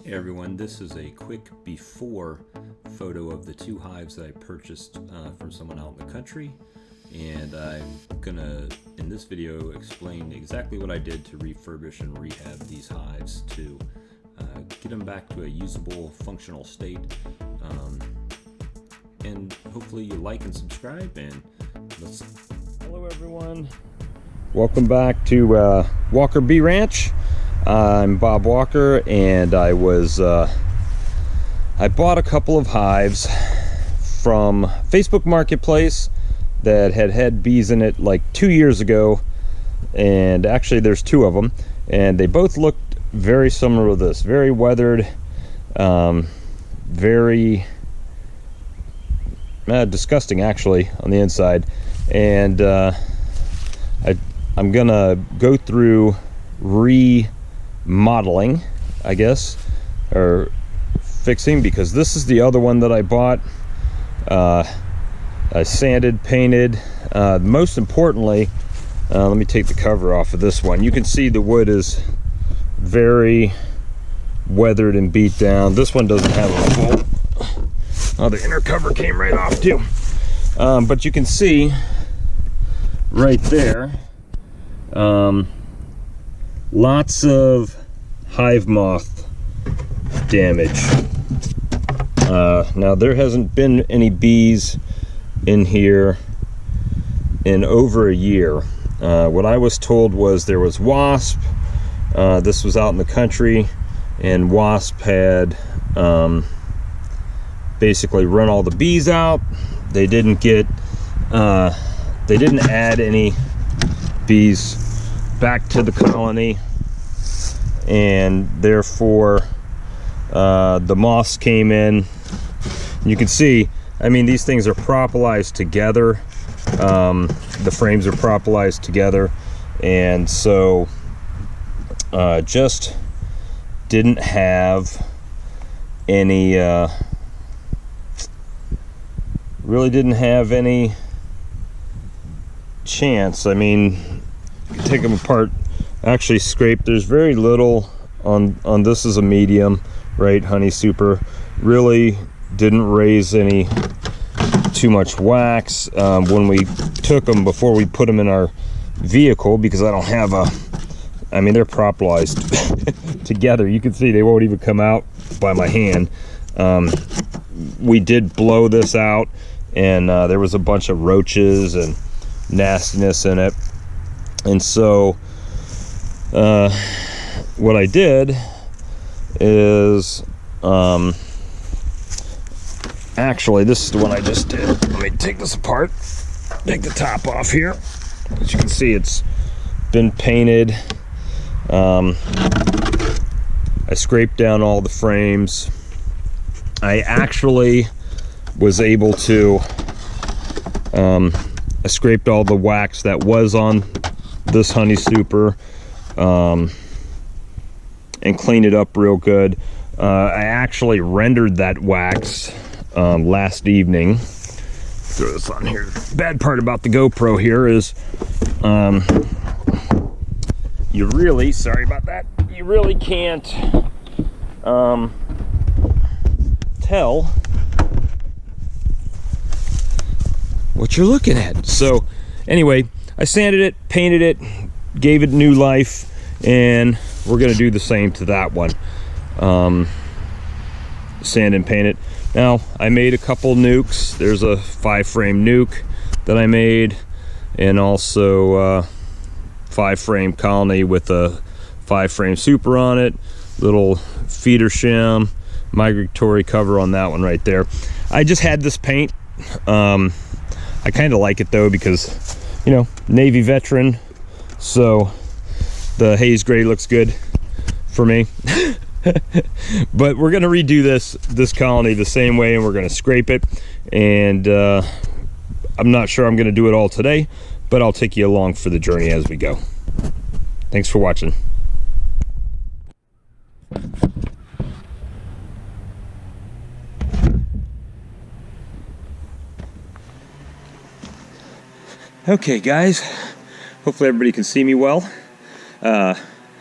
Hey everyone, this is a quick before photo of the 2 hives that I purchased from someone out in the country, and I'm gonna in this video explain exactly what I did to refurbish and rehab these hives to get them back to a usable, functional state, and hopefully you like and subscribe. And hello everyone, welcome back to Walker Bee Ranch. I'm Bob Walker, and I bought a couple of hives from Facebook Marketplace that had bees in it like 2 years ago, and actually there's 2 of them, and they both looked very similar to this, very weathered, very disgusting actually on the inside. And I'm gonna go through remodeling, I guess, or fixing, because this is the other one that I bought. I sanded, painted, most importantly, let me take the cover off of this one. You can see the wood is very weathered and beat down. This one doesn't have a full, oh, the inner cover came right off too. But you can see right there, lots of hive moth damage. Now there hasn't been any bees in here in over a year. What I was told was there was wasp. This was out in the country, and wasp had basically run all the bees out. They didn't add any bees back to the colony, and therefore the moths came in. You can see, I mean, these things are propolized together. The frames are propolized together, and so just didn't have any really didn't have any chance. I mean, take them apart, actually scrape. There's very little on this. Is a medium, right? Honey super. Really didn't raise any too much wax when we took them, before we put them in our vehicle, because I don't have a, I mean, they're propolized together. You can see they won't even come out by my hand. We did blow this out, and there was a bunch of roaches and nastiness in it. And so what I did is, actually this is the one I just did. Let me take this apart, take the top off here. As you can see, it's been painted. I scraped down all the frames. I actually was able to I scraped all the wax that was on this honey super, and cleaned it up real good. I actually rendered that wax last evening. Throw this on here. Bad part about the GoPro here is you really, sorry about that, you really can't tell what you're looking at. So anyway, I sanded it, painted it, gave it new life, and we're gonna do the same to that one. Sand and paint it. Now, I made a couple nukes. There's a 5-frame nuke that I made, and also 5-frame colony with a 5-frame super on it, little feeder shim, migratory cover on that one right there. I just had this paint. I kind of like it though, because, you know, Navy veteran, so the haze gray looks good for me. But we're gonna redo this colony the same way, and we're gonna scrape it, and I'm not sure I'm gonna do it all today, but I'll take you along for the journey as we go. Thanks for watching. Okay guys, hopefully everybody can see me well.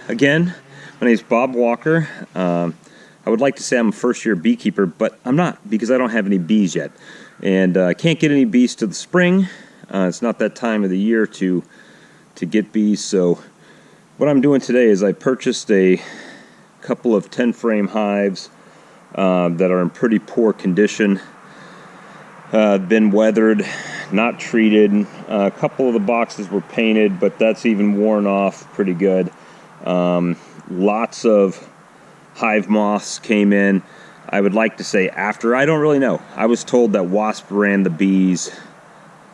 Again, my name is Bob Walker. I would like to say I'm a first-year beekeeper, but I'm not, because I don't have any bees yet. And I can't get any bees till the spring. It's not that time of the year to get bees. So what I'm doing today is I purchased a couple of 10-frame hives that are in pretty poor condition. Been weathered, not treated. A couple of the boxes were painted, but that's even worn off pretty good. Lots of hive moths came in. I would like to say after. I don't really know. I was told that wasp ran the bees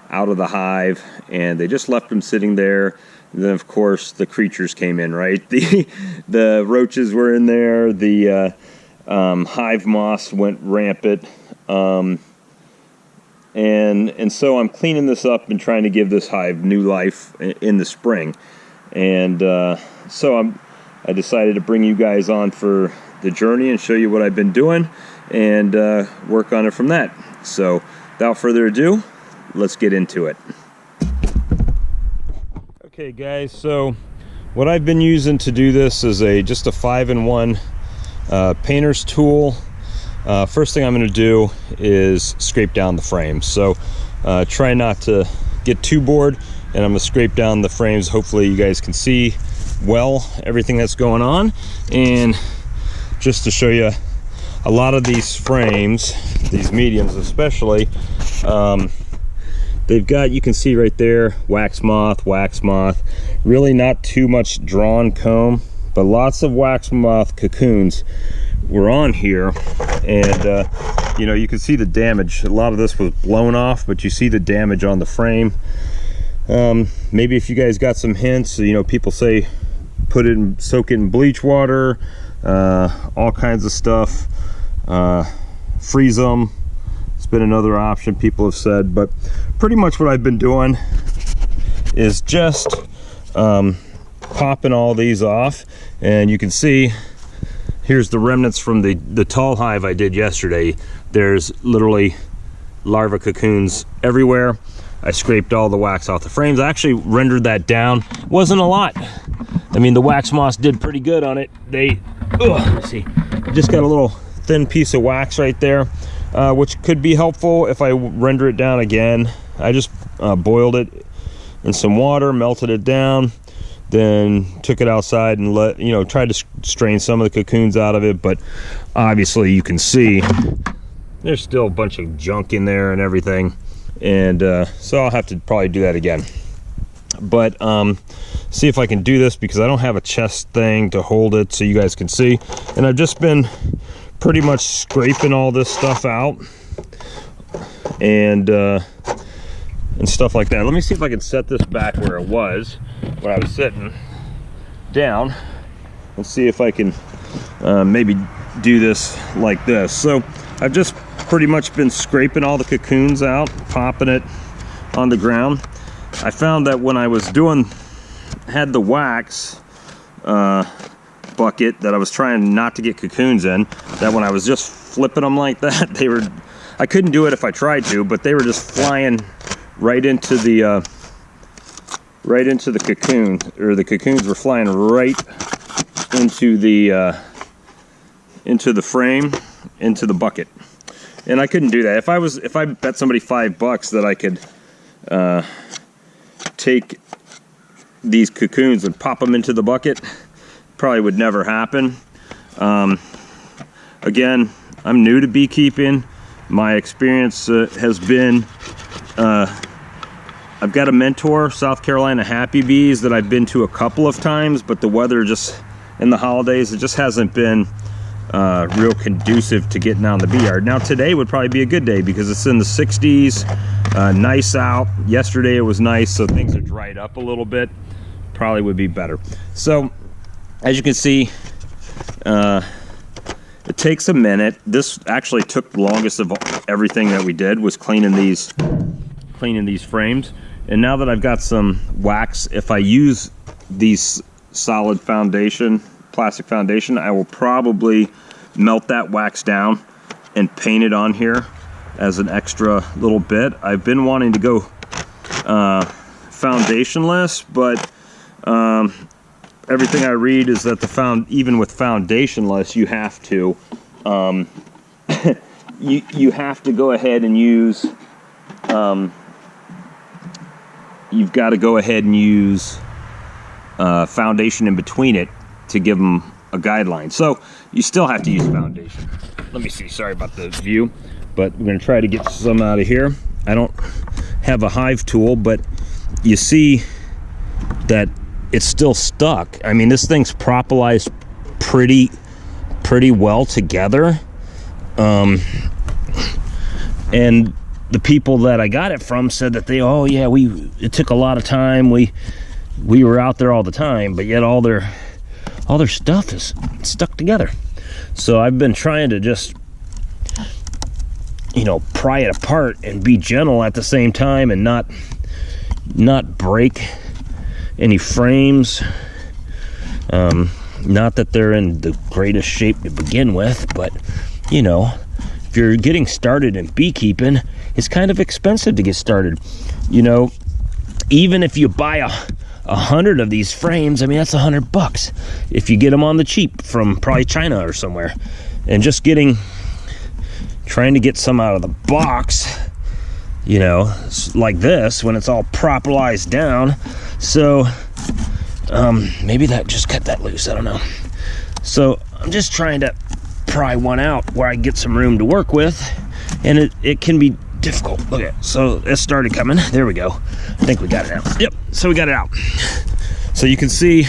out of the hive, and they just left them sitting there. And then, of course, the creatures came in, right? The roaches were in there. The hive moths went rampant. And so I'm cleaning this up and trying to give this hive new life in the spring. And so I decided to bring you guys on for the journey and show you what I've been doing and work on it from that. So without further ado, let's get into it. Okay guys, so what I've been using to do this is just a 5-in-1 painter's tool. First thing I'm going to do is scrape down the frames. So try not to get too bored, and I'm going to scrape down the frames. Hopefully you guys can see well everything that's going on. And just to show you, a lot of these frames, these mediums especially, they've got, you can see right there, wax moth, really not too much drawn comb, but lots of wax moth cocoons were on here. And you know, you can see the damage. A lot of this was blown off, but you see the damage on the frame. Maybe if you guys got some hints, you know, people say put it in, soak it in bleach water, all kinds of stuff, freeze them. It's been another option people have said, but pretty much what I've been doing is just popping all these off. And you can see here's the remnants from the tall hive I did yesterday. There's literally larva cocoons everywhere. I scraped all the wax off the frames. I actually rendered that down. Wasn't a lot. I mean, the wax moths did pretty good on it. Let's see, just got a little thin piece of wax right there, which could be helpful if I render it down again. I just boiled it in some water, melted it down, then took it outside and tried to strain some of the cocoons out of it. But obviously you can see there's still a bunch of junk in there and everything. And so I'll have to probably do that again. But see if I can do this, because I don't have a chest thing to hold it so you guys can see. And I've just been pretty much scraping all this stuff out and stuff like that. Let me see if I can set this back where it was when I was sitting down, and see if I can maybe do this like this. So I've just pretty much been scraping all the cocoons out, popping it on the ground. I found that when I was had the wax bucket that I was trying not to get cocoons in, that when I was just flipping them like that, I couldn't do it if I tried to, but they were just flying right into the cocoon, or the cocoons were flying right into the frame, into the bucket. And I couldn't do that. If I bet somebody $5 that I could take these cocoons and pop them into the bucket, probably would never happen. Again, I'm new to beekeeping. My experience has been, I've got a mentor, South Carolina Happy Bees, that I've been to a couple of times, but the weather just, in the holidays, it just hasn't been real conducive to getting out in the bee yard. Now today would probably be a good day because it's in the 60s, nice out. Yesterday it was nice, so things are dried up a little bit. Probably would be better. So as you can see, it takes a minute. This actually took the longest of everything that we did, was cleaning these frames. And now that I've got some wax, if I use these solid foundation, plastic foundation, I will probably melt that wax down and paint it on here as an extra little bit. I've been wanting to go foundationless, but everything I read is that even with foundationless, you have to you have to go ahead and use you've got to go ahead and use foundation in between it to give them a guideline. So you still have to use foundation. Let me see, sorry about the view, but we're going to try to get some out of here. I don't have a hive tool, but you see that it's still stuck. I mean, this thing's propolized pretty well together. And the people that I got it from said that oh yeah, it took a lot of time. We were out there all the time, but yet all their stuff is stuck together. So I've been trying to just, you know, pry it apart and be gentle at the same time and not break any frames. Not that they're in the greatest shape to begin with, but you know, if you're getting started in beekeeping, it's kind of expensive to get started. You know, even if you buy 100 of these frames, I mean, that's $100 if you get them on the cheap from probably China or somewhere. And just trying to get some out of the box, you know, like this, when it's all propolized down. So maybe that just cut that loose, I don't know. So I'm just trying to pry one out where I get some room to work with, and it can be difficult. Look at it. So it started coming. There we go. I think we got it out. Yep, so we got it out. So you can see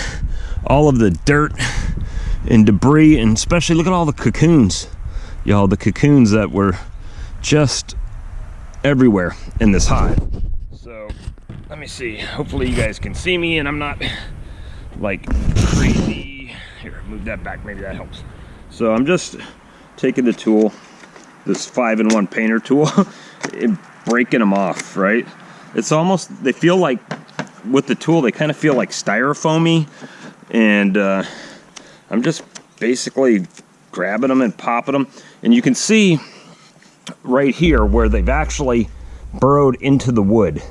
all of the dirt and debris, and especially look at all the cocoons, y'all, the cocoons that were just everywhere in this hive. So let me see, hopefully you guys can see me and I'm not like crazy. Here, move that back, maybe that helps. So I'm just taking the tool, this 5-in-1 painter tool, and breaking them off, right? It's almost, they feel like, with the tool, they kind of feel like styrofoamy, and I'm just basically grabbing them and popping them. And you can see right here where they've actually burrowed into the wood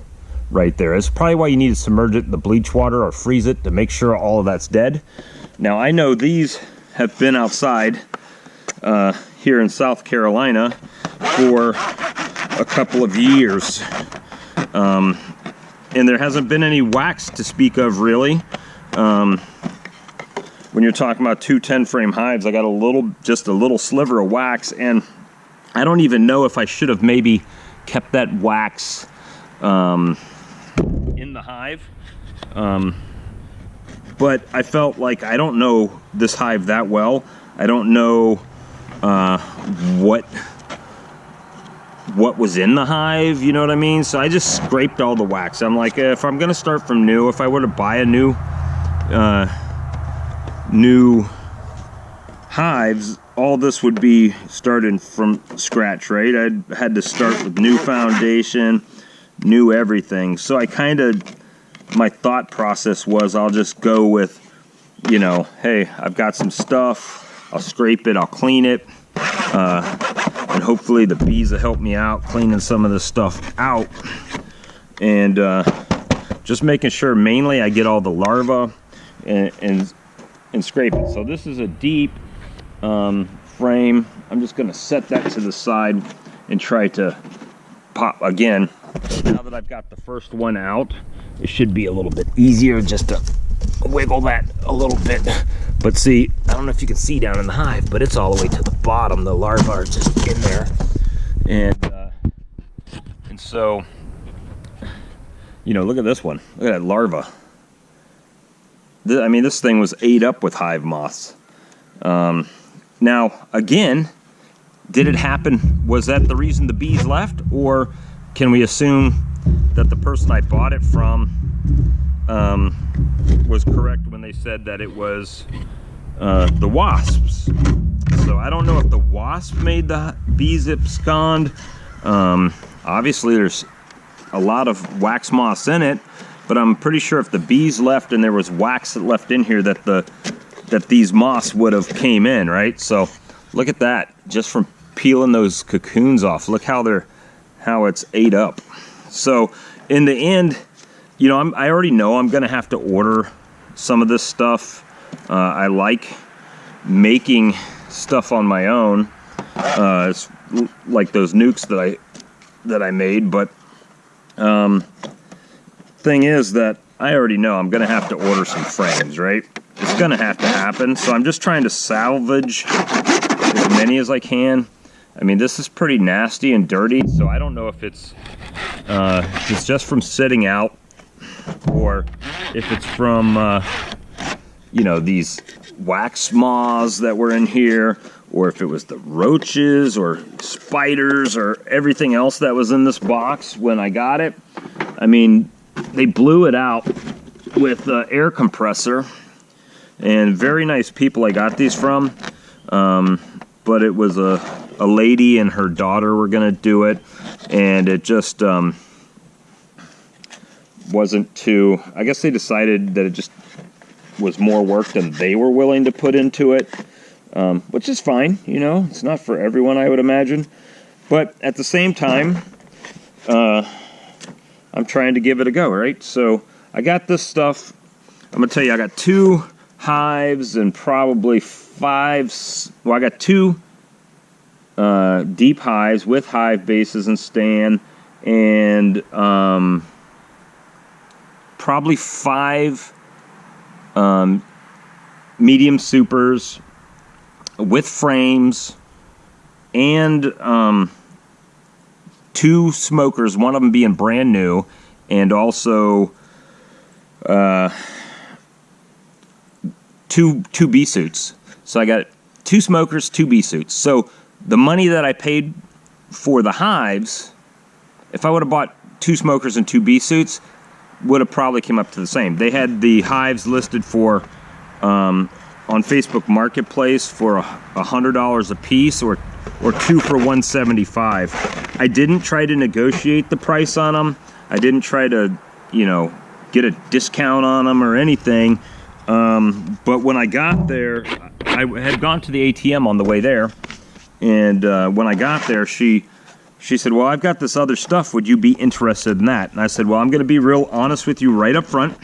right there. It's probably why you need to submerge it in the bleach water or freeze it to make sure all of that's dead. Now I know these have been outside here in South Carolina for a couple of years, and there hasn't been any wax to speak of, really. When you're talking about 2 10-frame hives, I got just a little sliver of wax, and I don't even know if I should have maybe kept that wax in the hive. But I felt like I don't know this hive that well. I don't know what was in the hive, you know what I mean? So I just scraped all the wax. I'm like, if I'm gonna start from new, if I were to buy a new hives, all this would be starting from scratch, right? I had to start with new foundation, new everything. So I my thought process was, I'll just go with, you know, hey, I've got some stuff, I'll scrape it, I'll clean it, and hopefully the bees will help me out cleaning some of this stuff out, and just making sure mainly I get all the larvae and scrape it. So this is a deep frame. I'm just gonna set that to the side and try to pop again. Now that I've got the first one out, it should be a little bit easier just to wiggle that a little bit. But see, I don't know if you can see down in the hive, but it's all the way to the bottom. The larvae are just in there, and so, you know, look at this one. Look at that larva. I mean, this thing was ate up with hive moths. Now, again, did it happen? Was that the reason the bees left, or can we assume that the person I bought it from was correct when they said that it was the wasps? So I don't know if the wasp made the bees abscond. Obviously there's a lot of wax moths in it, but I'm pretty sure if the bees left and there was wax that left in here, that these moths would have came in, right? So look at that, just from peeling those cocoons off. Look how it's ate up. So in the end, you know, I already know I'm gonna have to order some of this stuff. I like making stuff on my own. It's like those nukes that I made, but thing is that I already know I'm gonna have to order some frames, right? It's gonna have to happen, so I'm just trying to salvage as many as I can. I mean, this is pretty nasty and dirty, so I don't know if it's just from sitting out, or if it's from you know, these wax moths that were in here, or if it was the roaches or spiders or everything else that was in this box when I got it. I mean, they blew it out with an air compressor, and very nice people I got these from, but it was a lady and her daughter were gonna do it, and it just wasn't too, I guess they decided that it just was more work than they were willing to put into it, which is fine, you know, it's not for everyone, I would imagine, but at the same time, I'm trying to give it a go, right? So I got this stuff. I'm gonna tell you, I got 2 hives and probably 5, well, I got 2 deep hives with hive bases and stand, and probably 5 medium supers with frames, and 2 smokers, one of them being brand new, and also 2 bee suits. So I got 2 smokers, 2 bee suits. So the money that I paid for the hives, if I would have bought 2 smokers and 2 bee suits, would have probably came up to the same. They had the hives listed for on Facebook Marketplace for $100 a piece, or 2 for $175. I didn't try to negotiate the price on them. I didn't try to, you know, get a discount on them or anything. But when I got there, I had gone to the ATM on the way there, and when I got there, she said, well, I've got this other stuff. Would you be interested in that? And I said, well, I'm going to be real honest with you right up front.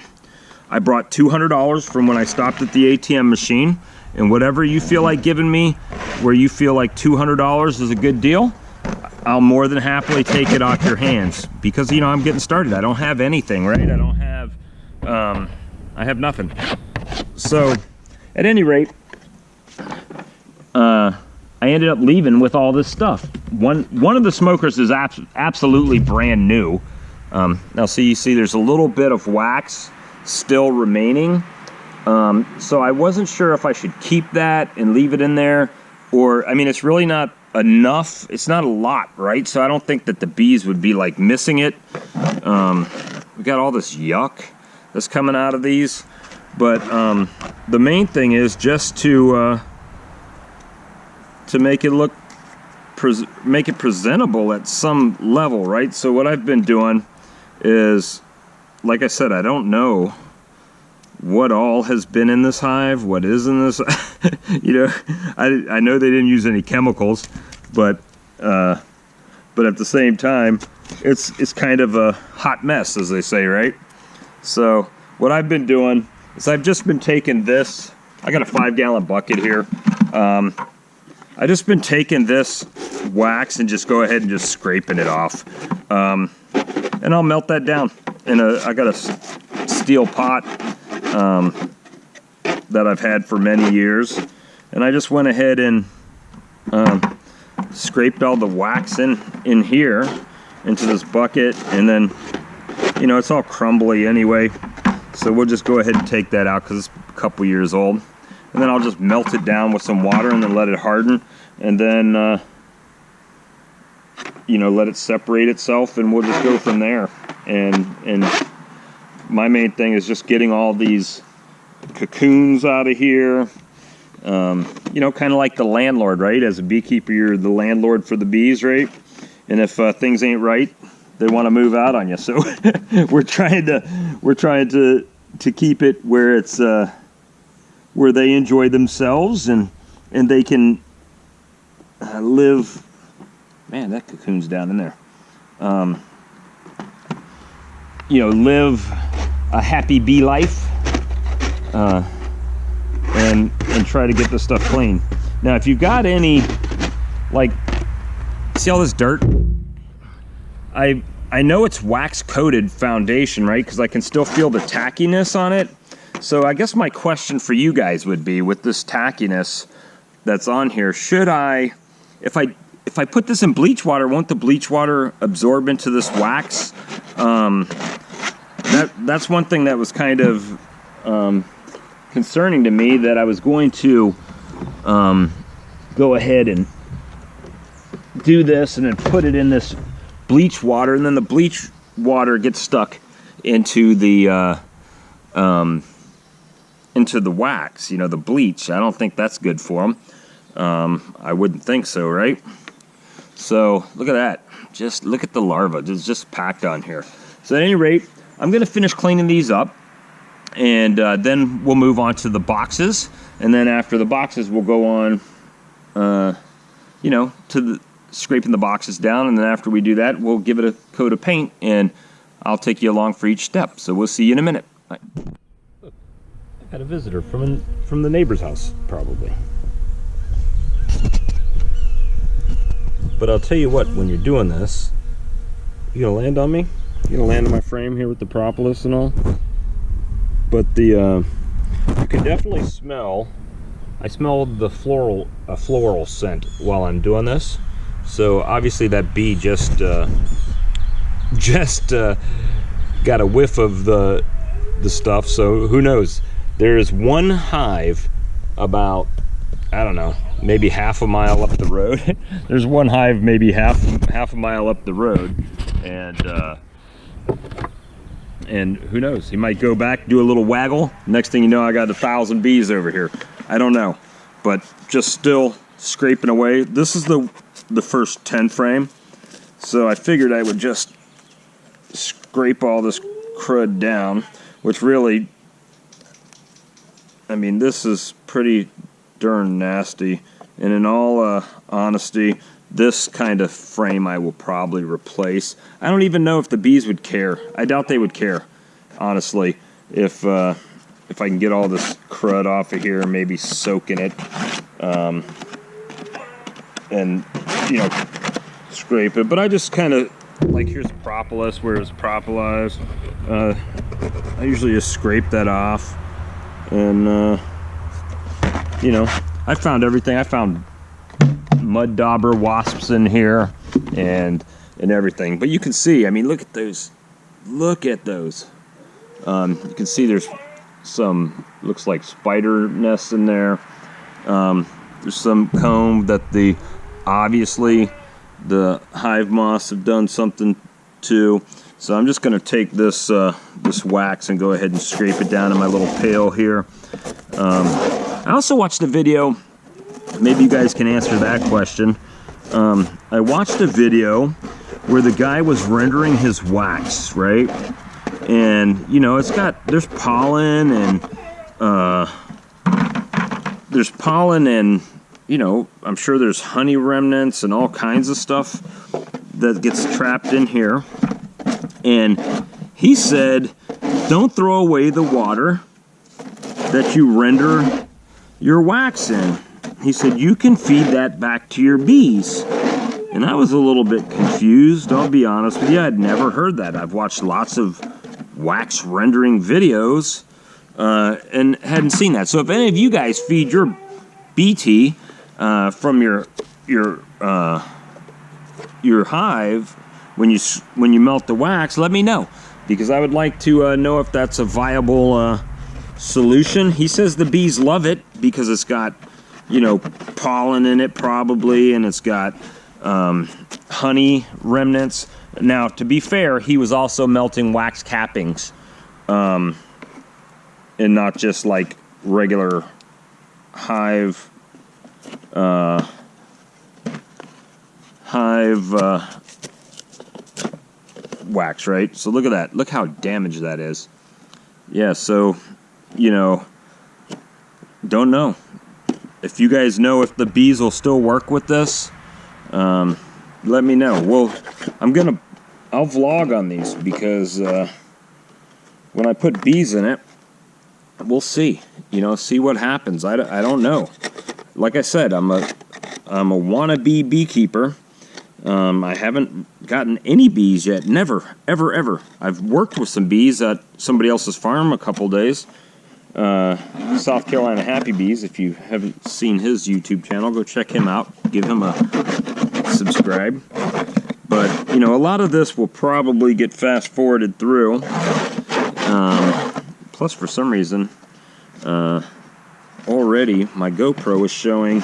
I brought $200 from when I stopped at the ATM machine, and whatever you feel like giving me, where you feel like $200 is a good deal, I'll more than happily take it off your hands, because, you know, I'm getting started. I don't have anything, right? I don't have, I have nothing. So, at any rate, I ended up leaving with all this stuff. One of the smokers is absolutely brand new. Now, see, you see there's a little bit of wax still remaining. So I wasn't sure if I should keep that and leave it in there, or, I mean, it's really not enough. It's not a lot, right? So I don't think that the bees would be like missing it. We got all this yuck that's coming out of these, but the main thing is just to make it look, make it presentable at some level, right? So what I've been doing is, like I said, I don't know what all has been in this hive, what is in this, you know, I know they didn't use any chemicals, but at the same time, it's kind of a hot mess, as they say, right? So what I've been doing is I've just been taking this, I got a 5-gallon bucket here, I've just been taking this wax and just go ahead and just scraping it off, and I'll melt that down in I got a steel pot that I've had for many years, and I just went ahead and scraped all the wax in here into this bucket, and then, you know, it's all crumbly anyway, so we'll just go ahead and take that out because it's a couple years old, and then I'll just melt it down with some water and then let it harden, and then you know, let it separate itself, and we'll just go from there. And my main thing is just getting all these cocoons out of here. You know, kind of like the landlord, right? As a beekeeper, you're the landlord for the bees, right? And if things ain't right, they want to move out on you. So we're trying to keep it where it's where they enjoy themselves and they can live. Man, that cocoon's down in there. You know, live a happy bee life. and try to get this stuff clean. Now, if you've got any, like, see all this dirt? I know it's wax coated foundation, right? Because I can still feel the tackiness on it. So I guess my question for you guys would be, with this tackiness that's on here, should I, if I put this in bleach water, won't the bleach water absorb into this wax? That's one thing that was kind of concerning to me, that I was going to go ahead and do this and then put it in this bleach water, and then the bleach water gets stuck into the wax, you know, the bleach. I don't think that's good for them. I wouldn't think so, right? So look at that. Just look at the larva. It's just packed on here. So at any rate, I'm going to finish cleaning these up, and then we'll move on to the boxes. And then after the boxes, we'll go on, you know, to the scraping the boxes down. And then after we do that, we'll give it a coat of paint, and I'll take you along for each step. So we'll see you in a minute. Bye. Look, I got a visitor from the neighbor's house, probably. But I'll tell you what, when you're doing this, you gonna land on me? You gonna land on my frame here with the propolis and all? But the you can definitely smell. I smelled the floral scent while I'm doing this. So obviously that bee just got a whiff of the stuff. So who knows? There's one hive about, I don't know, maybe half a mile up the road. There's one hive maybe half a mile up the road, and who knows? He might go back, do a little waggle. Next thing you know, I got 1,000 bees over here. I don't know, but just still scraping away. This is the first 10 frame, so I figured I would just scrape all this crud down, which really, I mean, this is pretty darn nasty. And in all honesty, this kind of frame I will probably replace. I don't even know if the bees would care. I doubt they would care, honestly, if I can get all this crud off of here and maybe soak in it, and, you know, scrape it. But I just kind of, like, here's propolis where it's propolized. I usually just scrape that off, and you know, I found everything. I found mud dauber wasps in here and everything. But you can see, I mean, look at those. Look at those. You can see there's some, looks like spider nests in there. There's some comb that obviously the hive moths have done something to. So I'm just going to take this this wax and go ahead and scrape it down in my little pail here. I also watched a video, maybe you guys can answer that question. I watched a video where the guy was rendering his wax, right? And, you know, there's pollen and, you know, I'm sure there's honey remnants and all kinds of stuff that gets trapped in here. And he said, don't throw away the water that you render your wax in. He said, you can feed that back to your bees. And I was a little bit confused, I'll be honest with you. I'd never heard that. I've watched lots of wax rendering videos and hadn't seen that. So if any of you guys feed your BT from your hive when you melt the wax, let me know, because I would like to know if that's a viable solution. He says the bees love it because it's got, you know, pollen in it probably, and it's got honey remnants. Now, to be fair, he was also melting wax cappings, and not just like regular hive wax, right? So look at that. Look how damaged that is. Yeah, so, you know, don't know. If you guys know if the bees will still work with this, let me know. Well, I'll vlog on these, because when I put bees in it, we'll see. You know, see what happens. I don't know. Like I said, I'm a wannabe beekeeper. I haven't gotten any bees yet. Never, ever, ever. I've worked with some bees at somebody else's farm a couple days. South Carolina Happy Bees. If you haven't seen his YouTube channel, go check him out. Give him a subscribe. But, you know, a lot of this will probably get fast forwarded through. Plus, for some reason, already my GoPro is showing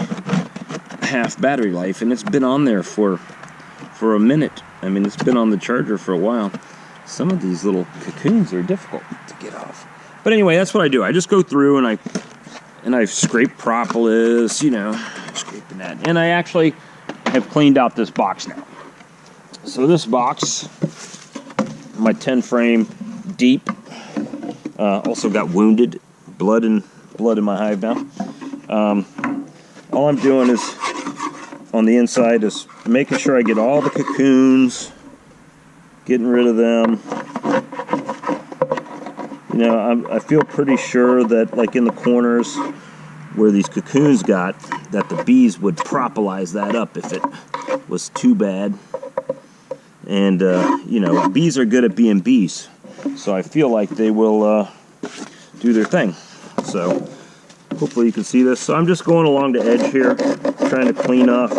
half battery life, and it's been on there for a minute. I mean, it's been on the charger for a while. Some of these little cocoons are difficult to get off. But anyway, that's what I do. I just go through and I scrape propolis, you know, scraping that. And I actually have cleaned out this box now. So this box, my 10 frame deep, also got wounded, blood in my hive now. All I'm doing is on the inside is making sure I get all the cocoons, getting rid of them. You know, I feel pretty sure that, like in the corners where these cocoons got, that the bees would propolize that up if it was too bad. And, you know, bees are good at being bees. So I feel like they will do their thing. So hopefully you can see this. So I'm just going along the edge here, trying to clean off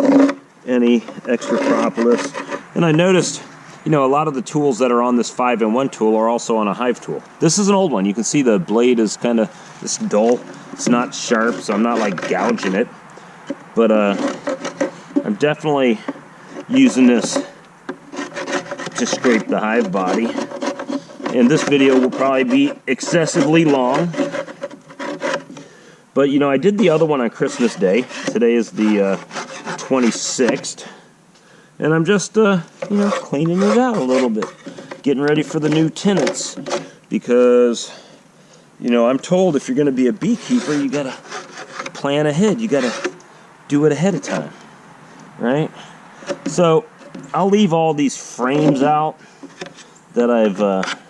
any extra propolis. And I noticed, you know, a lot of the tools that are on this 5-in-1 tool are also on a Hive tool. This is an old one. You can see the blade is kind of this dull. It's not sharp, so I'm not like gouging it. But I'm definitely using this to scrape the hive body. And this video will probably be excessively long. But, you know, I did the other one on Christmas Day. Today is the 26th. And I'm just, you know, cleaning it out a little bit. Getting ready for the new tenants. Because, you know, I'm told if you're going to be a beekeeper, you got to plan ahead. You got to do it ahead of time. Right? So, I'll leave all these frames out that I've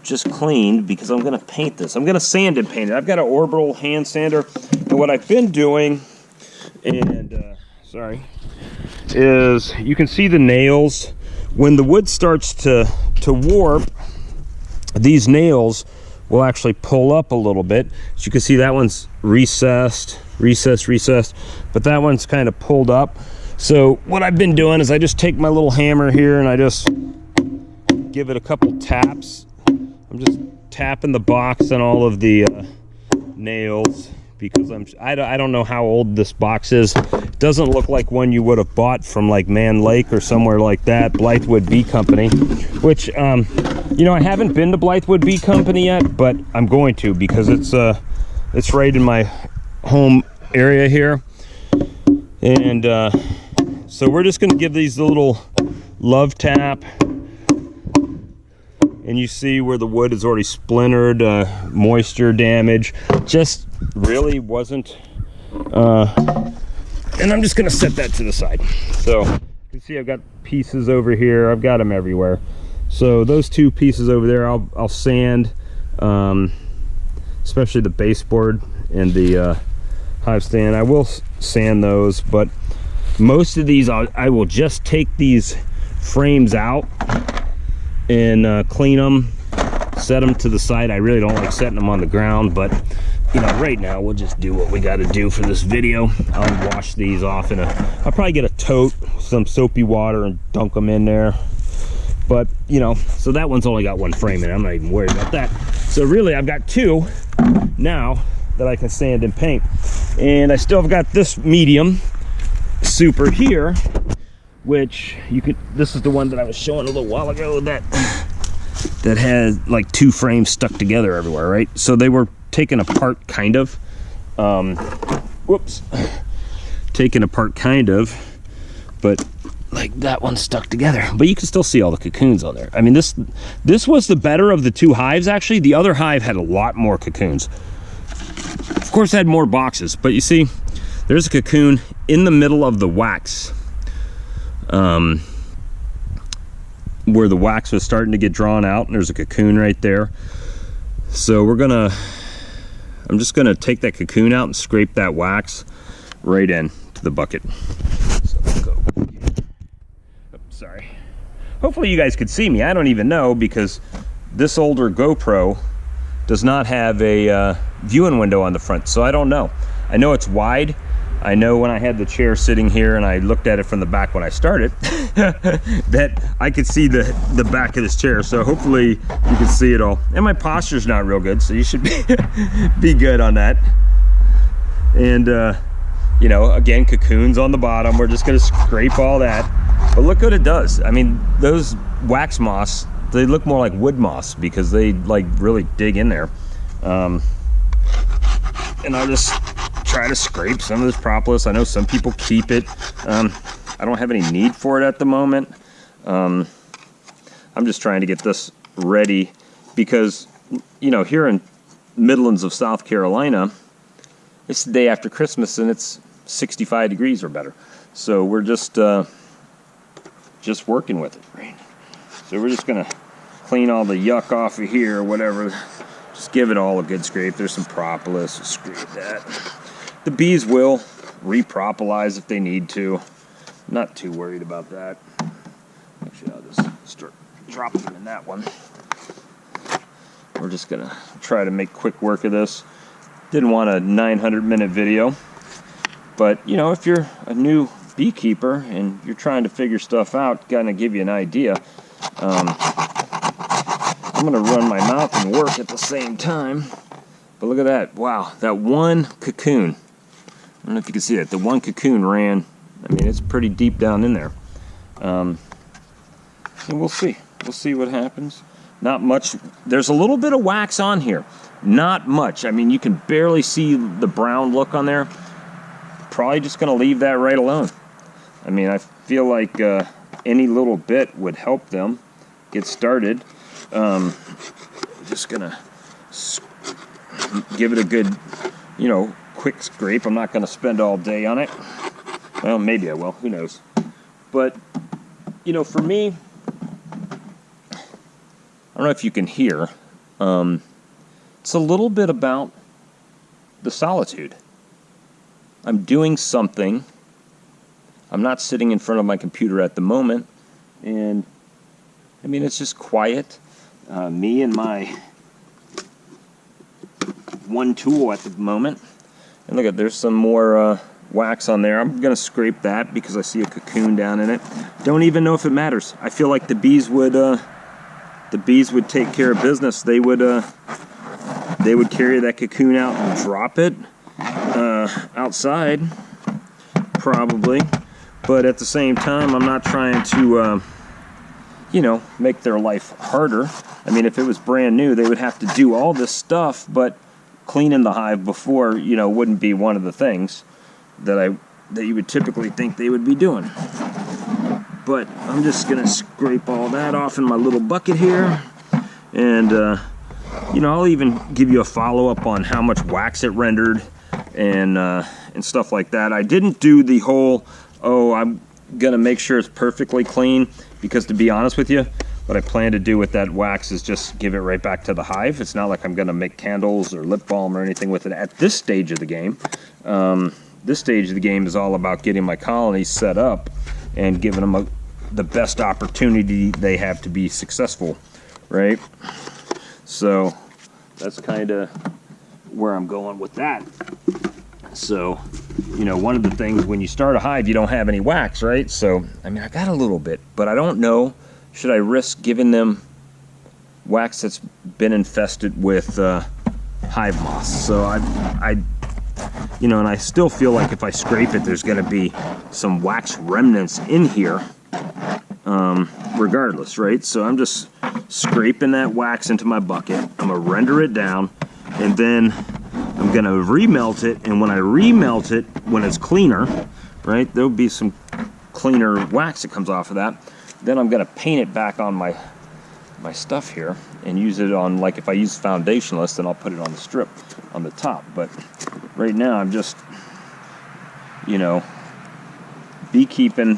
just cleaned because I'm going to paint this. I'm going to sand and paint it. I've got an orbital hand sander. And what I've been doing, and, sorry, is you can see the nails. When the wood starts to warp, these nails will actually pull up a little bit. As you can see, that one's recessed, but that one's kind of pulled up. So what I've been doing is I just take my little hammer here and I just give it a couple taps. I'm just tapping the box on all of the nails because I don't know how old this box is. It doesn't look like one you would have bought from like Man Lake or somewhere like that, Blythewood Bee Company, which you know, I haven't been to Blythewood Bee Company yet, but I'm going to because it's right in my home area here. And so we're just going to give these a little love tap. And you see where the wood is already splintered, moisture damage. Just really wasn't. And I'm just going to set that to the side. So you can see I've got pieces over here. I've got them everywhere. So those two pieces over there, I'll sand, especially the baseboard and the hive stand. I will sand those, but most of these I will just take these frames out and clean them, set them to the side. I really don't like setting them on the ground, but you know, right now we'll just do what we got to do for this video. I'll wash these off I'll probably get a tote, some soapy water, and dunk them in there. But you know, so that one's only got one frame in it. I'm not even worried about that. So really, I've got two now that I can sand and paint, and I still have got this medium super here, which you could, this is the one that I was showing a little while ago that has like two frames stuck together everywhere, right? So they were taken apart kind of, whoops, taken apart kind of, but like that one stuck together, but you can still see all the cocoons on there. I mean, this was the better of the two hives. Actually, the other hive had a lot more cocoons. Of course, it had more boxes, but you see, there's a cocoon in the middle of the wax, where the wax was starting to get drawn out, and there's a cocoon right there. So we're gonna I'm just gonna take that cocoon out and scrape that wax right in to the bucket. So we'll go. Oh, sorry. Hopefully you guys could see me. I don't even know, because this older GoPro does not have a viewing window on the front, so I don't know. I know it's wide. I know when I had the chair sitting here and I looked at it from the back when I started, that I could see the back of this chair. So hopefully you can see it all. And my posture's not real good, so you should be good on that. And you know, again, cocoons on the bottom. We're just gonna scrape all that. But look what it does. I mean, those wax moths, they look more like wood moths because they like really dig in there. And I'll just try to scrape some of this propolis. I know some people keep it. I don't have any need for it at the moment. I'm just trying to get this ready because, you know, here in Midlands of South Carolina, it's the day after Christmas and it's 65 degrees or better. So we're just working with it, right? So we're just gonna clean all the yuck off of here or whatever. Just give it all a good scrape. There's some propolis, scrape that. The bees will repropolize if they need to. Not too worried about that. Actually, I'll just start dropping them in that one. We're just gonna try to make quick work of this. Didn't want a 900-minute video, but you know, if you're a new beekeeper and you're trying to figure stuff out, gonna give you an idea. I'm gonna run my mouth and work at the same time. But look at that! Wow, that one cocoon. I don't know if you can see that. The one cocoon ran. I mean, it's pretty deep down in there. And we'll see. We'll see what happens. Not much. There's a little bit of wax on here. Not much. I mean, you can barely see the brown look on there. Probably just going to leave that right alone. I mean, I feel like any little bit would help them get started. Just going to give it a good, you know, quick scrape. I'm not going to spend all day on it. Well, maybe I will. Who knows? But, you know, for me, I don't know if you can hear. It's a little bit about the solitude. I'm doing something. I'm not sitting in front of my computer at the moment. And, I mean, it's just quiet. Me and my one tool at the moment. And look at, there's some more wax on there. I'm going to scrape that because I see a cocoon down in it. Don't even know if it matters. I feel like the bees would take care of business. They would carry that cocoon out and drop it outside, probably. But at the same time, I'm not trying to, you know, make their life harder. I mean, if it was brand new, they would have to do all this stuff, but cleaning the hive before, you know, wouldn't be one of the things that you would typically think they would be doing. But I'm just gonna scrape all that off in my little bucket here, and you know, I'll even give you a follow-up on how much wax it rendered and stuff like that. I didn't do the whole, oh, I'm gonna make sure it's perfectly clean, because to be honest with you, what I plan to do with that wax is just give it right back to the hive. It's not like I'm gonna make candles or lip balm or anything with it at this stage of the game. This stage of the game is all about getting my colonies set up and giving them the best opportunity they have to be successful, right? So that's kind of where I'm going with that. So, you know, one of the things when you start a hive, you don't have any wax, right? So, I mean, I got a little bit, but I don't know, should I risk giving them wax that's been infested with hive moths? So I you know, and I still feel like if I scrape it, there's going to be some wax remnants in here, regardless, right? So I'm just scraping that wax into my bucket. I'm going to render it down, and then I'm going to remelt it. And when I remelt it, when it's cleaner, right, there'll be some cleaner wax that comes off of that. Then I'm going to paint it back on my stuff here and use it on, like if I use foundationless, then I'll put it on the strip on the top. But right now I'm just, you know, beekeeping,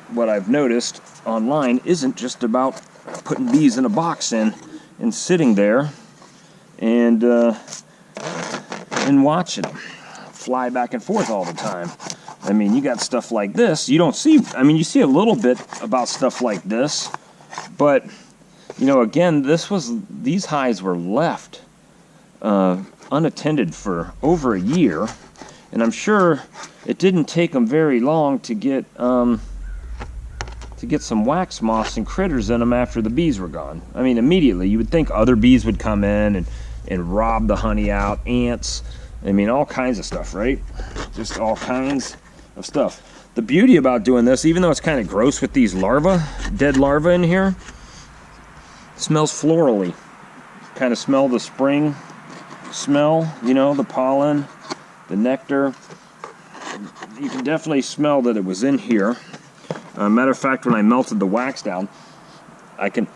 what I've noticed online isn't just about putting bees in a box and sitting there and and watching them fly back and forth all the time. I mean, you got stuff like this. You don't see, I mean, you see a little bit about stuff like this, but, you know, again, these hives were left unattended for over a year, and I'm sure it didn't take them very long to get some wax moths and critters in them after the bees were gone. I mean, immediately. You would think other bees would come in and rob the honey out, ants, I mean, all kinds of stuff, right? Just all kinds of stuff. The beauty about doing this, even though it's kind of gross with these larvae, dead larvae in here, it smells florally. Kind of smell the spring smell, you know, the pollen, the nectar. You can definitely smell that it was in here. Matter of fact, when I melted the wax down, I can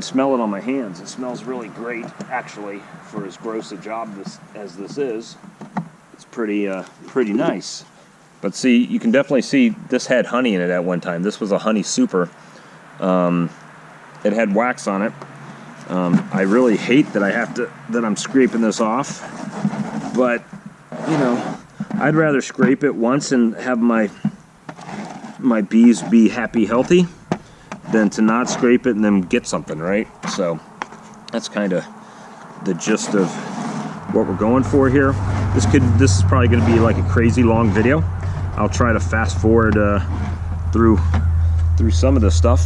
smell it on my hands. It smells really great, actually, for as gross a job as this is. It's pretty nice. But see, you can definitely see this had honey in it at one time. This was a honey super. It had wax on it. I really hate that I'm scraping this off, but you know, I'd rather scrape it once and have my bees be happy, healthy, than to not scrape it and then get something, right? So that's kind of the gist of what we're going for here. This is probably going to be like a crazy long video. I'll try to fast forward through some of this stuff,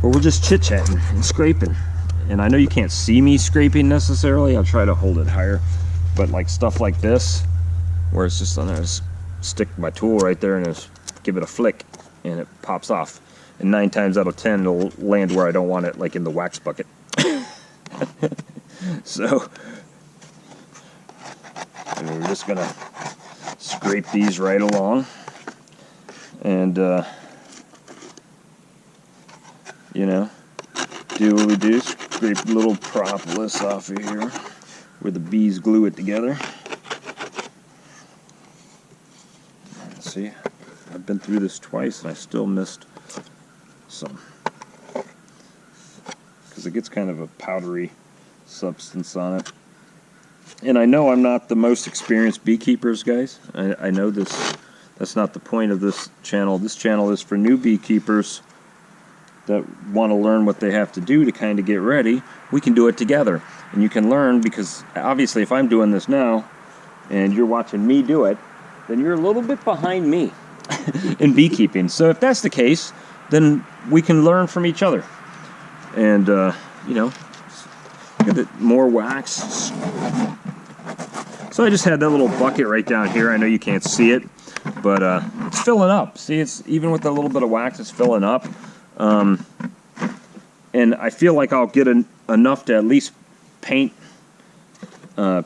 but we're just chit-chatting and scraping. And I know you can't see me scraping necessarily. I'll try to hold it higher, but like stuff like this, where it's just on there, just stick my tool right there and just give it a flick, and it pops off. And 9 times out of 10, it'll land where I don't want it, like in the wax bucket. So, and we're just gonna scrape these right along, and you know, do what we do, scrape a little propolis off of here where the bees glue it together. See, I've been through this twice and I still missed some, because it gets kind of a powdery substance on it. And I know I'm not the most experienced beekeepers, guys. I know that's not the point of this channel. This channel is for new beekeepers that want to learn what they have to do to kind of get ready. We can do it together, and you can learn, because obviously if I'm doing this now and you're watching me do it, then you're a little bit behind me in beekeeping. So if that's the case, then we can learn from each other. And you know, get it more wax. So I just had that little bucket right down here. I know you can't see it, but it's filling up. See, it's even with a little bit of wax, it's filling up. And I feel like I'll get enough to at least paint the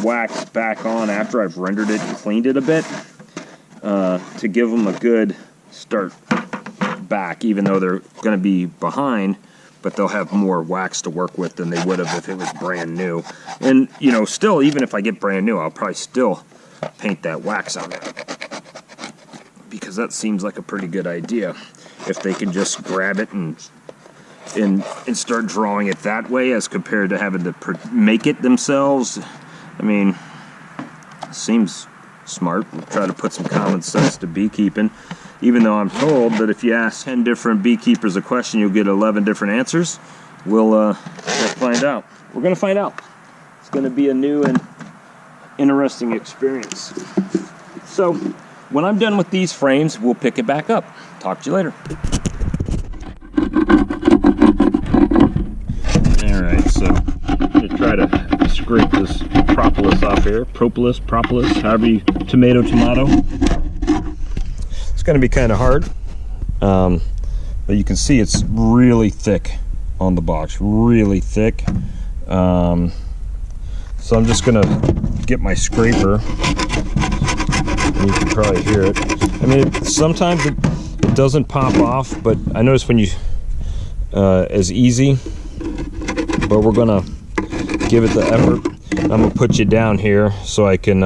wax back on after I've rendered it and cleaned it a bit, to give them a good start back, even though they're going to be behind, but they'll have more wax to work with than they would have if it was brand new. And, you know, still, even if I get brand new, I'll probably still paint that wax on there, because that seems like a pretty good idea. If they can just grab it and start drawing it that way, as compared to having to make it themselves. I mean, seems smart. We'll try to put some common sense to beekeeping, even though I'm told that if you ask 10 different beekeepers a question, you'll get 11 different answers. We'll find out. We're going to find out. It's going to be a new and interesting experience. So when I'm done with these frames, we'll pick it back up. Talk to you later. Alright, so I'm going to try to scrape this propolis off here. Propolis, however you, tomato. It's going to be kind of hard. But you can see it's really thick on the box. Really thick. So I'm just going to get my scraper. You can probably hear it. I mean, sometimes it doesn't pop off, but I notice when you as easy. But we're gonna give it the effort. I'm gonna put you down here so I can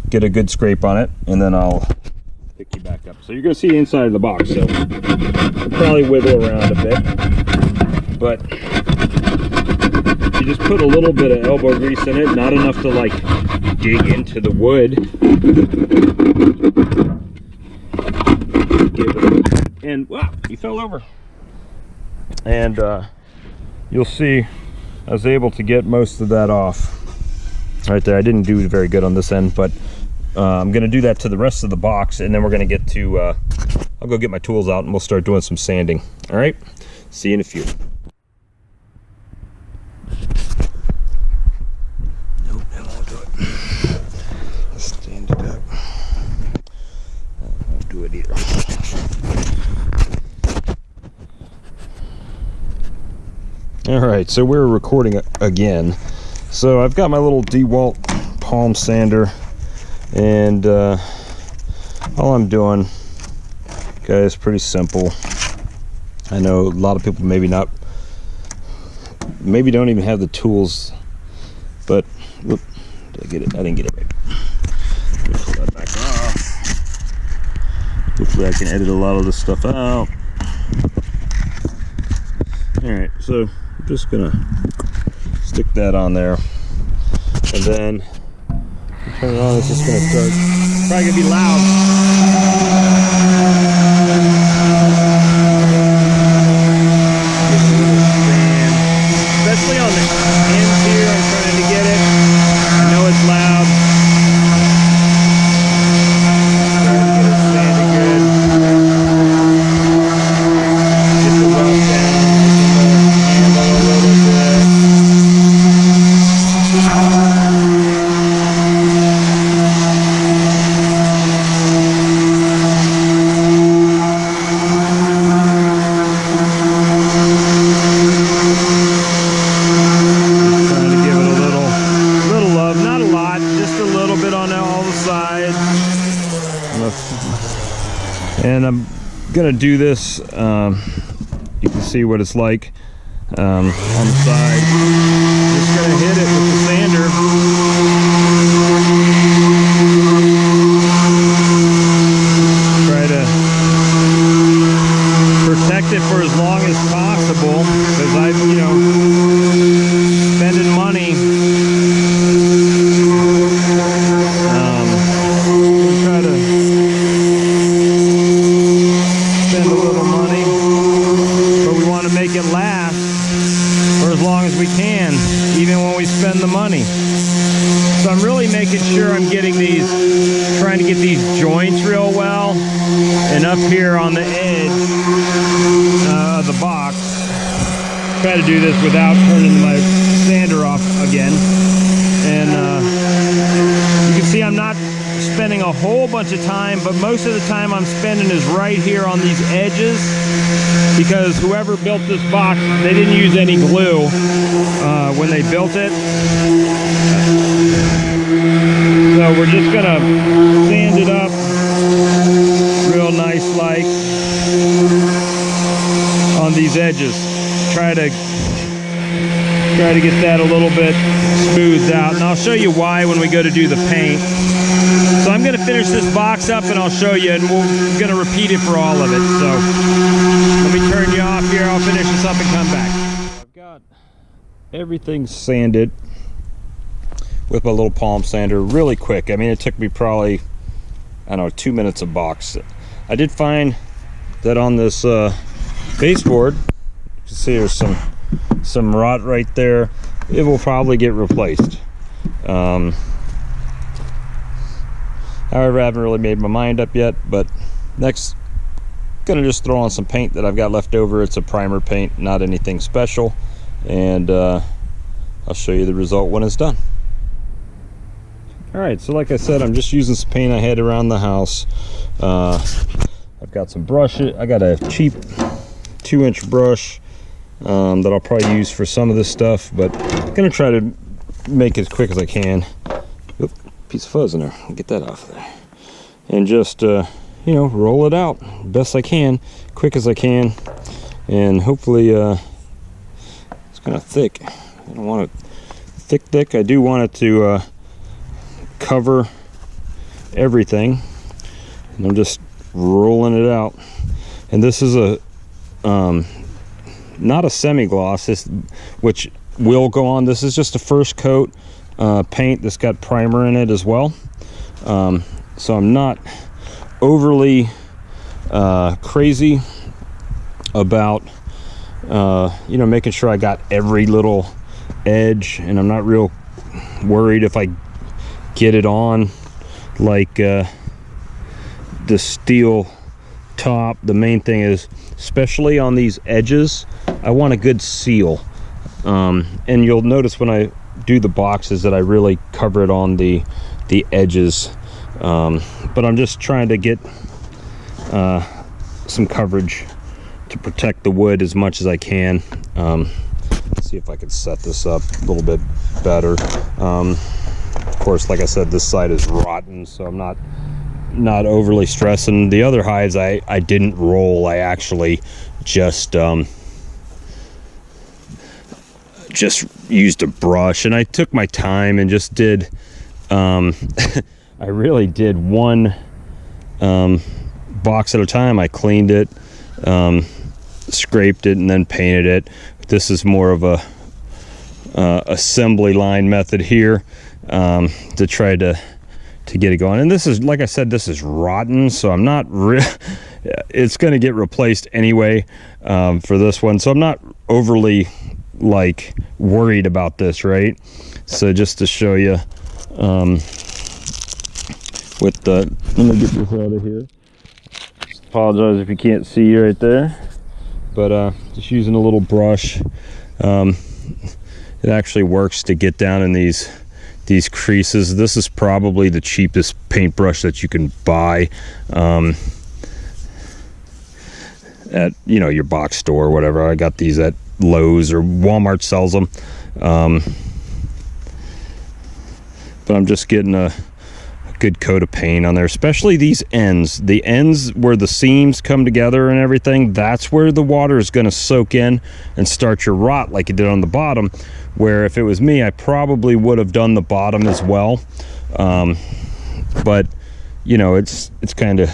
get a good scrape on it, and then I'll pick you back up. So you're gonna see the inside of the box. So I'll probably wiggle around a bit, but you just put a little bit of elbow grease in it, not enough to like dig into the wood. And wow, he fell over. And you'll see I was able to get most of that off right there. I didn't do very good on this end, but I'm gonna do that to the rest of the box, and then we're gonna get to I'll go get my tools out and we'll start doing some sanding. All right, see you in a few. Nope, that won't do it. Let's stand it up. That won't do it either. All right, so we're recording again. So I've got my little DeWalt palm sander, and all I'm doing, guys, pretty simple. I know a lot of people maybe don't even have the tools, but whoop, did I get it? I didn't get it right. Let me pull that back off. Hopefully I can edit a lot of this stuff out. All right, so I'm just gonna stick that on there, and then turn it on. It's just gonna start. It's probably gonna be loud. Give it a little fan, especially on the ends here. I'm trying to get it. I know it's loud. Trying to get it sanded good. Get the rust down. Handle a little bit. Trying to give it a little love, not a lot, just a little bit on all the sides. And I'm gonna do this. You can see what it's like on the side. Just gonna hit it with the sander. Try to protect it for as long as possible, because I've, you know, spending money. Try to spend a little money, but we want to make it last for as long as we can, even when we spend the money. So I'm really making sure I'm getting these, trying to get these joints real well, and up here on the edge of the box. Try to do this without turning my sander off again. And you can see I'm not spending a whole bunch of time, but most of the time I'm spending is right here on these edges, because whoever built this box, they didn't use any glue when they built it. So we're just gonna sand it up real nice like on these edges. Try to get that a little bit smoothed out, and I'll show you why when we go to do the paint. So I'm going to finish this box up and I'll show you, and we're going to repeat it for all of it. So let me turn you off here. I'll finish this up and come back. I've got everything sanded with my little palm sander really quick. I mean, it took me probably, I don't know, 2 minutes a box. I did find that on this baseboard, you can see there's some rot right there. It will probably get replaced. However, I haven't really made my mind up yet, but next, gonna just throw on some paint that I've got left over. It's a primer paint, not anything special, and I'll show you the result when it's done. All right, so like I said, I'm just using some paint I had around the house. I've got some brushes. I got a cheap 2-inch brush that I'll probably use for some of this stuff, but I'm gonna try to make it as quick as I can. Oop, piece of fuzz in there. Get that off there, and just you know, roll it out best I can, quick as I can, and hopefully it's kind of thick. I don't want it thick. I do want it to cover everything, and I'm just rolling it out. And this is a not a semi-gloss, which will go on. This is just a first coat paint that's got primer in it as well. So I'm not overly crazy about you know, making sure I got every little edge, and I'm not real worried if I get it on like the steel top. The main thing is, especially on these edges, I want a good seal. And you'll notice when I do the boxes that I really cover it on the edges, but I'm just trying to get some coverage to protect the wood as much as I can. Let's see if I can set this up a little bit better. Of course, like I said, this side is rotten, so I'm not overly stressing. The other hides I didn't roll. I actually just used a brush, and I took my time and just did I really did one box at a time. I cleaned it, scraped it, and then painted it. This is more of a assembly line method here, to try to get it going. And this is, like I said, this is rotten, so I'm not it's going to get replaced anyway for this one, so I'm not overly like worried about this, right? So just to show you, with the, let me get this out of here. Apologize if you can't see right there, but just using a little brush. It actually works to get down in these creases. This is probably the cheapest paintbrush that you can buy at, you know, your box store or whatever. I got these at Lowe's, or Walmart sells them. But I'm just getting a good coat of paint on there, especially these ends. The ends where the seams come together and everything, that's where the water is going to soak in and start your rot like it did on the bottom, where if it was me, I probably would have done the bottom as well. But you know, it's kind of,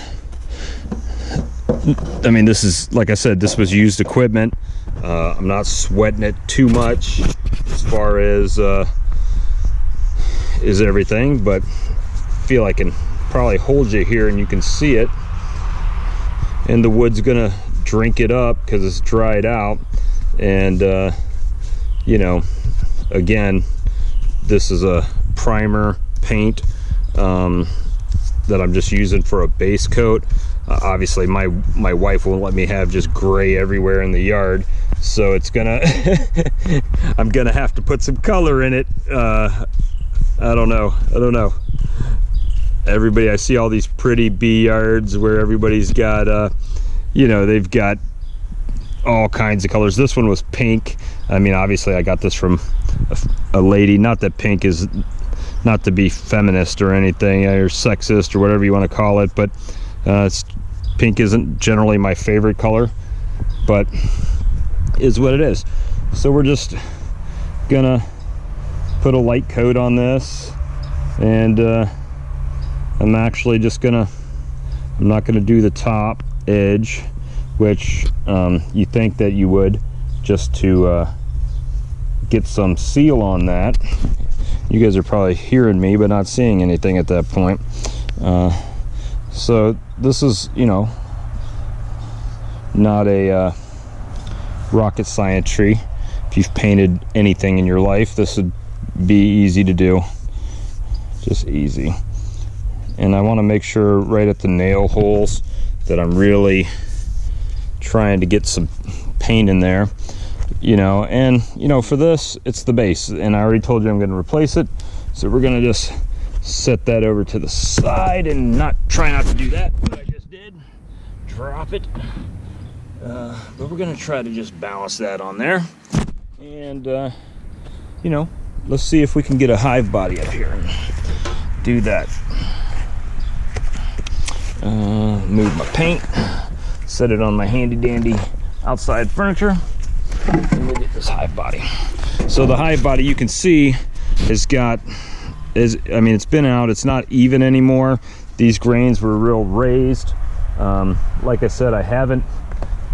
I mean, this is, like I said, this was used equipment. I'm not sweating it too much as far as is everything, but I feel I can probably hold you here and you can see it, and the wood's gonna drink it up because it's dried out. And you know, again, this is a primer paint that I'm just using for a base coat. Obviously my wife won't let me have just gray everywhere in the yard, so it's gonna I'm gonna have to put some color in it. I don't know. Everybody, I see all these pretty bee yards where everybody's got you know, they've got all kinds of colors. This one was pink. I mean, obviously I got this from a lady. Not that pink is, not to be feminist or anything, or sexist or whatever you want to call it, but pink isn't generally my favorite color, but is what it is. So we're just gonna put a light coat on this, and I'm actually just gonna, I'm not gonna do the top edge, which you think that you would, just to get some seal on that. You guys are probably hearing me but not seeing anything at that point. So this is, you know, not a rocket science tree. If you've painted anything in your life, this would be easy to do, just easy. And I want to make sure right at the nail holes that I'm really trying to get some paint in there, you know. And you know, for this, it's the base, and I already told you I'm going to replace it, so we're going to just set that over to the side and try not to do that, but I just did drop it. But we're going to try to just balance that on there, and you know, let's see if we can get a hive body up here and do that. Move my paint, set it on my handy dandy outside furniture, and we'll get this hive body. So the hive body, you can see, has got, I mean, it's been out, it's not even anymore. These grains were real raised. Like I said, I haven't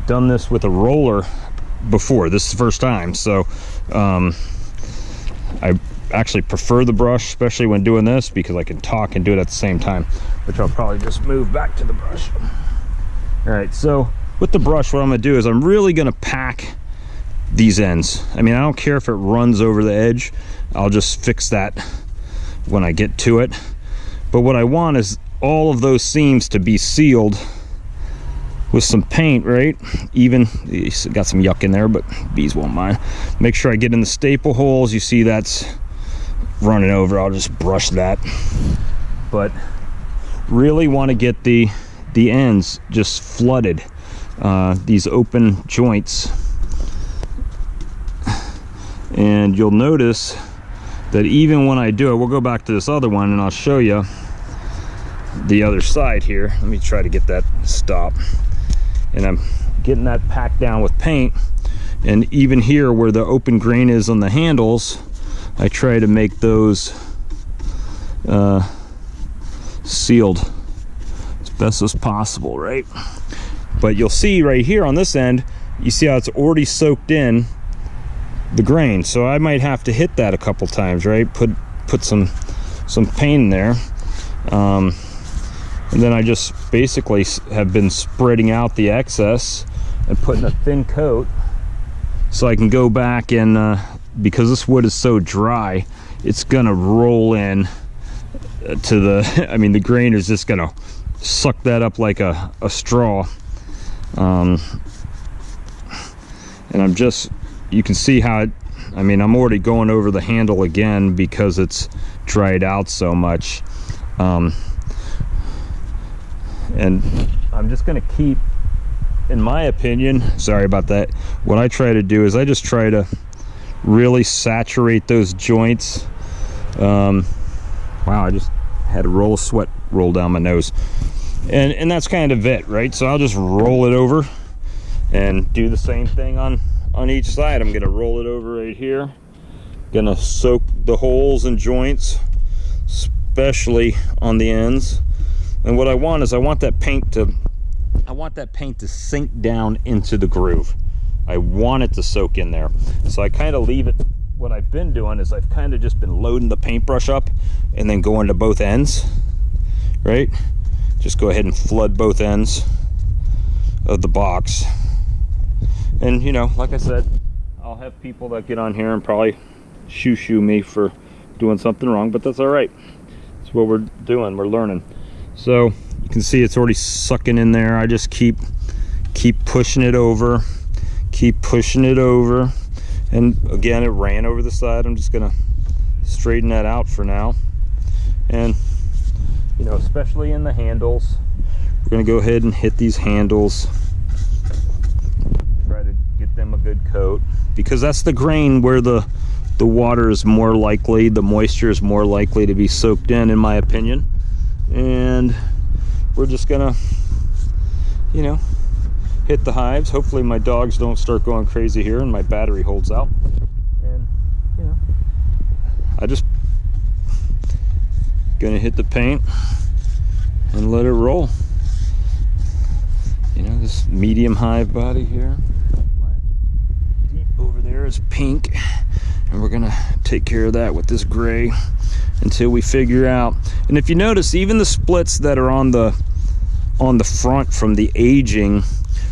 done this with a roller before. This is the first time, so I actually prefer the brush, especially when doing this, because I can talk and do it at the same time, which I'll probably just move back to the brush. All right, so with the brush, what I'm gonna do is I'm really gonna pack these ends. I mean, I don't care if it runs over the edge. I'll just fix that when I get to it. But what I want is all of those seams to be sealed with some paint, right? Even, got some yuck in there, but bees won't mind. Make sure I get in the staple holes. You see that's running over. I'll just brush that. But really want to get the ends just flooded, these open joints. And you'll notice that even when I do it, we'll go back to this other one and I'll show you the other side here. Let me try to get that stop. And I'm getting that packed down with paint. And even here where the open grain is on the handles, I try to make those sealed as best as possible, right? But you'll see right here on this end, you see how it's already soaked in the grain. So I might have to hit that a couple times, right? Put some paint in there. And then I just basically have been spreading out the excess and putting a thin coat so I can go back and because this wood is so dry, it's gonna roll in to the, I mean, the grain is just gonna suck that up like a straw. And I'm just, you can see how it, I mean, I'm already going over the handle again because it's dried out so much. And I'm just gonna keep, in my opinion, sorry about that, what I try to do is I just try to really saturate those joints. Wow, I just had a roll of sweat roll down my nose. And that's kind of it, right? So I'll just roll it over and do the same thing on each side. I'm gonna roll it over right here. Gonna soak the holes and joints, especially on the ends. And what I want is I want that paint to sink down into the groove. I want it to soak in there. So I kind of leave it, what I've been doing is I've kind of just been loading the paintbrush up and then going to both ends, right? Just go ahead and flood both ends of the box. And you know, like I said, I'll have people that get on here and probably shoo me for doing something wrong, but that's all right. That's what we're doing, we're learning. So you can see it's already sucking in there. I just keep pushing it over, and again, it ran over the side. I'm just gonna straighten that out for now. And you know, especially in the handles, we're gonna go ahead and hit these handles, try to get them a good coat, because that's the grain where the water is more likely, the moisture is more likely to be soaked in my opinion. And we're just gonna, you know, hit the hives. Hopefully my dogs don't start going crazy here and my battery holds out. And you know, I just gonna hit the paint and let it roll. You know, this medium hive body here, my deep over there is pink, and we're gonna take care of that with this gray until we figure out. And if you notice, even the splits that are on the front from the aging,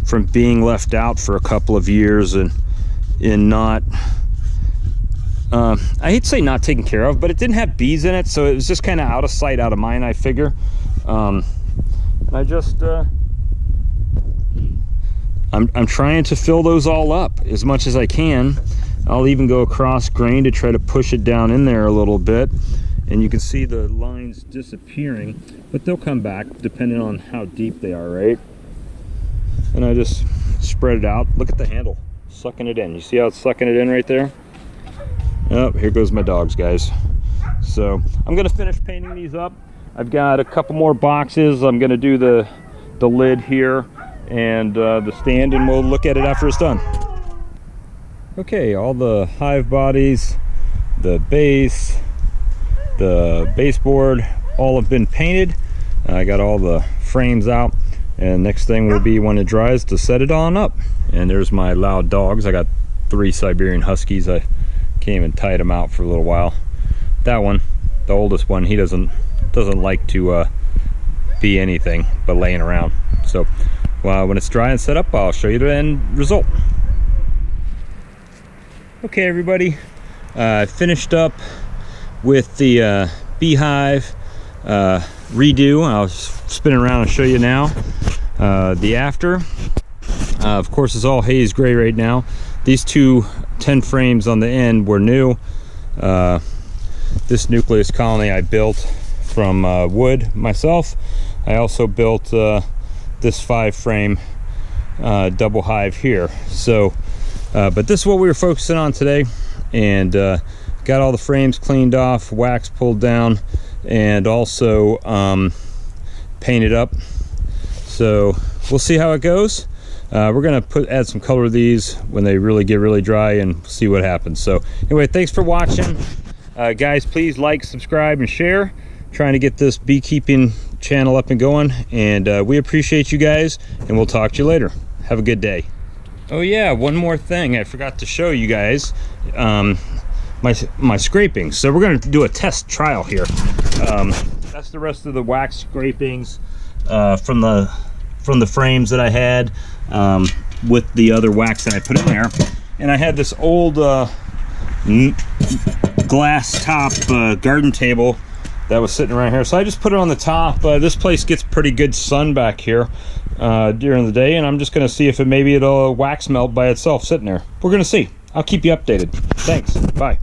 from being left out for a couple of years and not, I hate to say not taken care of, but it didn't have bees in it, so it was just kind of out of sight, out of mind, I figure. And I just, I'm trying to fill those all up as much as I can. I'll even go across grain to try to push it down in there a little bit. And you can see the lines disappearing, but they'll come back depending on how deep they are, right? And I just spread it out. Look at the handle, sucking it in. You see how it's sucking it in right there? Oh, here goes my dogs, guys. So I'm gonna finish painting these up. I've got a couple more boxes. I'm gonna do the lid here and the stand, and we'll look at it after it's done. Okay, all the hive bodies, the base, the baseboard, all have been painted. I got all the frames out, and next thing will be when it dries to set it on up. And there's my loud dogs. I got 3 Siberian Huskies. I Came and tied him out for a little while. That one, the oldest one, he doesn't like to be anything but laying around. So when it's dry and set up, I'll show you the end result. Okay, everybody, finished up with the beehive redo. I'll spin around and show you now the after. Of course, it's all haze gray right now. These two 10 frames on the end were new. This nucleus colony I built from wood myself. I also built this 5 frame double hive here. So but this is what we were focusing on today, and got all the frames cleaned off, wax pulled down, and also painted up. So we'll see how it goes. We're gonna add some color to these when they really get really dry and see what happens. So anyway, thanks for watching. Guys, please like, subscribe, and share. Trying to get this beekeeping channel up and going, and we appreciate you guys, and we'll talk to you later. Have a good day. Oh yeah, one more thing I forgot to show you guys. My scrapings. So we're going to do a test trial here. That's the rest of the wax scrapings from the frames that I had with the other wax that I put in there. And I had this old glass top garden table that was sitting right here, so I just put it on the top. This place gets pretty good sun back here during the day, and I'm just going to see if it'll wax melt by itself sitting there. We're going to see. I'll keep you updated. Thanks. Bye.